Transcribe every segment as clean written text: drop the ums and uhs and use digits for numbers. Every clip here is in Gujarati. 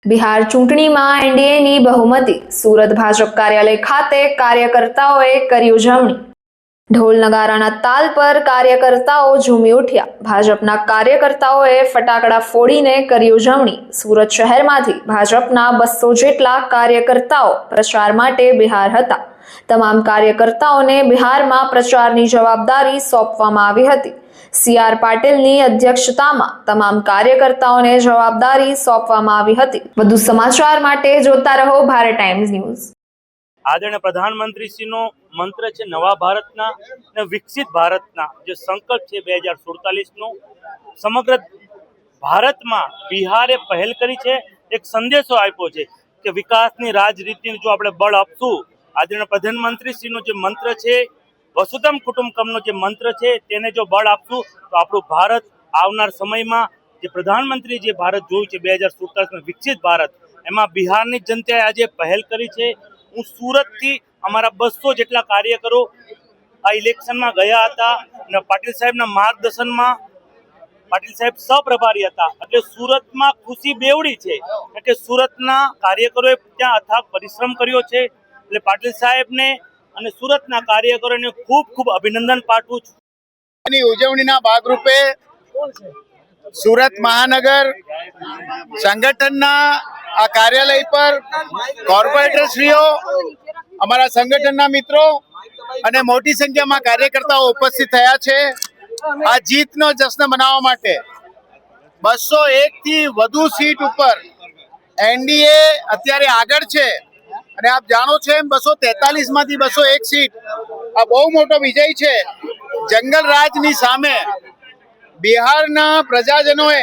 બિહાર ચૂંટણીમાં એનડીએની બહુમતી, સુરત ભાજપ કાર્યાલય ખાતે કાર્યકર્તાઓએ કરી ઉજવણી। ઢોલ નગારાના તાલ પર કાર્યકર્તાઓ ઝૂમી ઉઠ્યા। ભાજપના કાર્યકર્તાઓએ ફટાકડા ફોડીને કરી ઉજવણી। સુરત શહેરમાંથી ભાજપના 200 જેટલા કાર્યકર્તાઓ પ્રચાર માટે બિહાર હતા। તમામ કાર્યકર્તાઓને બિહારમાં પ્રચારની જવાબદારી સોંપવામાં આવી હતી। સીઆર પાટીલની અધ્યક્ષતામાં તમામ કાર્યકર્તાઓને જવાબદારી સોંપવામાં આવી હતી। વધુ સમાચાર માટે જોતા રહો ભારત ટાઈમ્સ ન્યૂઝ। આદરણીય પ્રધાનમંત્રીશ્રીનો મંત્ર છે નવા ભારતના અને વિકસિત ભારતના જે સંકલ્પ છે 2047નો સમગ્ર ભારતમાં બિહારે પહેલ કરી છે। એક સંદેશો આપ્યો છે કે વિકાસની રાજનીતિને જો આપણે બળ આપશું, આદરણીય પ્રધાનમંત્રીશ્રીનો જે મંત્ર છે વસુધૈવ કુટુંબકમનો જે મંત્ર છે તેને જો બળ આપશું તો આપણું ભારત આવનાર સમયમાં જે પ્રધાનમંત્રી જે ભારત જોયું છે 2047માં વિકસિત ભારત, એમાં બિહારની જનતાએ આજે પહેલ કરી છે। હું સુરતથી અમારા 200 જેટલા કાર્યકરો આ ઇલેક્શનમાં ગયા હતા અને પાટીલ સાહેબના માર્ગદર્શનમાં પાટીલ સાહેબ સહપ્રભારી હતા, એટલે સુરતમાં ખુશી બેવડી છે કે સુરતના કાર્યકરોએ ત્યાં અથાગ પરિશ્રમ કર્યો છે। એટલે પાટીલ સાહેબને અને સુરતના કાર્યકરોને ખૂબ ખૂબ અભિનંદન પાઠવું છું। ઉજવણીના ભાગરૂપે સુરત મહાનગર સંગઠનના આ કાર્યાલય પર કોર્પોરેટરશ્રીઓ, અમારા સંગઠનના મિત્રો અને મોટી સંખ્યામાં કાર્યકર્તાઓ ઉપસ્થિત થયા છે। આ જીતનો જશ્ન મનાવવા માટે 201 થી વધુ સીટ ઉપર એનડીએ અત્યારે આગળ છે અને આપ જાણો છો એમ 243 માંથી 201 સીટ આ બહુ મોટો વિજય છે। જંગલ રાજની સામે બિહારના પ્રજાજનોએ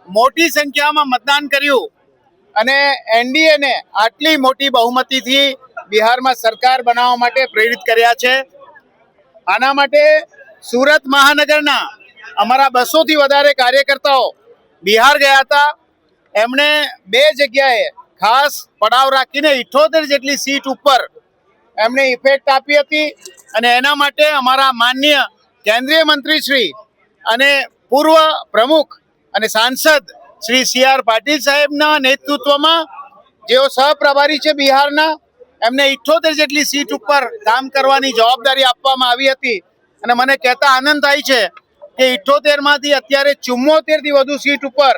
મોટી સંખ્યામાં મતદાન કર્યું અને એનડીએને આટલી મોટી બહુમતીથી બિહારમાં સરકાર બનાવવા માટે પ્રેરિત કર્યા છે। આના માટે સુરત મહાનગરના અમારા 200 થી વધારે કાર્યકર્તાઓ બિહાર ગયા હતા। એમણે 2 જગ્યાએ ખાસ પડાવ રાખીને 78 જેટલી સીટ ઉપર એમણે ઇફેક્ટ આપી હતી અને એના માટે અમારા માનનીય કેન્દ્રીય મંત્રી શ્રી અને પૂર્વ પ્રમુખ અને સાંસદ શ્રી સીઆર પાટીલ સાહેબના નેતૃત્વમાં જેઓ સહપ્રભારી છે બિહારના, એમને 78 જેટલી સીટ ઉપર કામ કરવાની જવાબદારી આપવામાં આવી હતી અને મને કહેતા આનંદ થાય છે કે 78 માંથી અત્યારે 74 થી વધુ સીટ ઉપર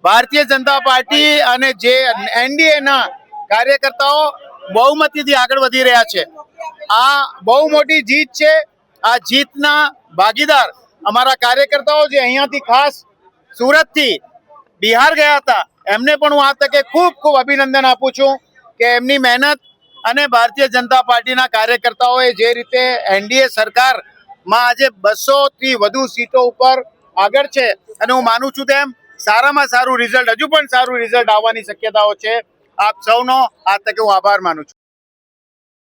ભારતીય જનતા પાર્ટી અને જે એનડીએના કાર્યકર્તાઓ બહુમતીથી આગળ વધી રહ્યા છે। આ બહુ મોટી જીત છે। આ જીતના ભાગીદાર અમારા કાર્યકર્તાઓ જે અહીંયાથી ખાસ સુરતથી બિહાર ગયા હતા, એમને પણ હું આ તકે ખૂબ ખૂબ અભિનંદન આપું છું કે એમની મહેનત અને ભારતીય જનતા પાર્ટીના કાર્યકર્તાઓએ જે રીતે એનડીએ સરકારમાં આજે 200 થી વધુ સીટો ઉપર આગળ છે અને હું માનું છું તેમ સારામાં સારું રિઝલ્ટ, હજુ પણ સારું રિઝલ્ટ આવવાની શક્યતાઓ છે। આપ સૌનો આ તકે હું આભાર માનું છું।